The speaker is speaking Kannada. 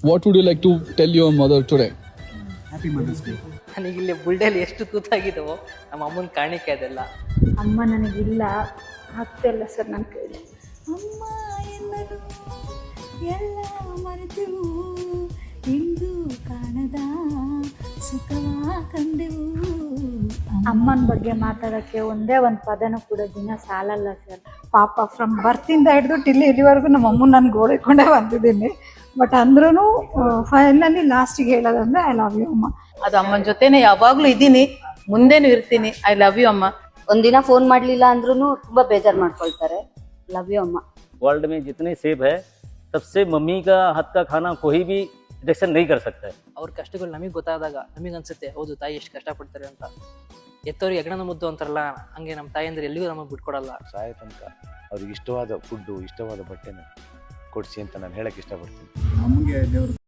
What would you like to tell your mother today? Happy mother's day. ನನಗಿಲ್ಲಿ ಬುಲ್ಡಲ್ಲಿ ಎಷ್ಟು ತೂತಾಗಿದ್ದಾವೋ ನಮ್ಮ ಅಮ್ಮನ ಕಾಣಿಕೆ ಅದೆಲ್ಲ. ಅಮ್ಮ ನನಗಿಲ್ಲ, ಆಗ್ತಿಲ್ಲ ಸರ್ ನನ್ನ ಕೈಲಿ. ಅಮ್ಮ ಎಲ್ಲರೂ ಎಲ್ಲ ಮರೆತೆವು, ಎಂದು ಕಾಣದ ಸುಖವ ಕಂಡೆವು. ಅಮ್ಮನ ಬಗ್ಗೆ ಮಾತಾಡೋಕ್ಕೆ ಒಂದೇ ಒಂದು ಪದನೂ ಕೂಡ ದಿನ ಸಾಲಲ್ಲ ಸರ್. ಪಾಪ ಫ್ರಮ್ ಬರ್ತಿಂದ ಹಿಡಿದು ಇಲ್ಲಿವರೆಗೂ ನಮ್ಮ ಅಮ್ಮನ ನಾನು ಗೋಳಿಕೊಂಡೇ ಬಂದಿದ್ದೀನಿ. ಬಟ್ ಅಂದ್ರೂ ಫೈನಲಿ ಲಾಸ್ಟಿಗೆ ಹೇಳೋದಂದ್ರೆ ಐ ಲವ್ ಯು ಅಮ್ಮ. ಅದು ಅಮ್ಮನ ಜೊತೆನೆ ಯಾವಾಗ್ಲೂ ಇದ್ದೀನಿ, ಮುಂದೆನೂ ಇರ್ತೀನಿ. ಐ ಲವ್ ಯು ಅಮ್ಮ. ಒಂದಿನ ಫೋನ್ ಮಾಡ್ಲಿಲ್ಲ ಅಂದ್ರೂ ತುಂಬಾ ಬೇಜಾರು ಮಾಡ್ಕೊಳ್ತಾರೆ. ಲವ್ ಯು ಅಮ್ಮ. वर्ल्ड में जितने सेब है सबसे मम्मी का हाथ का खाना कोई भी रिजेक्शन नहीं कर सकता है. ಅವ್ರ ಕಷ್ಟಗಳು ನಮಗೆ ಗೊತ್ತಾದಾಗ ನಮಗೆ ಅನ್ಸುತ್ತೆ, ಹೌದು ತಾಯಿ ಎಷ್ಟು ಕಷ್ಟಪಡ್ತಾರೆ ಅಂತ. ಎತ್ತವ್ರಿಗೆ ಹೆಗ್ಣನ ಮುದ್ದು ಅಂತಾರಲ್ಲ, ಹಂಗೆ ನಮ್ಮ ತಾಯಿ ಅಂದ್ರೆ ಎಲ್ಲಿಗೂ ನಮಗೆ ಬಿಟ್ಕೊಡಲ್ಲ. ಸಾಯ ತನಕ ಅವ್ರಿಗೆ ಇಷ್ಟವಾದ ಫುಡ್ಡು, ಇಷ್ಟವಾದ ಬಟ್ಟೆನ ಕೊಡಿಸಿ ಅಂತ ನಾನು ಹೇಳಕ್ಕೆ ಇಷ್ಟಪಡ್ತೀನಿ. ನಮಗೆ ದೇವರು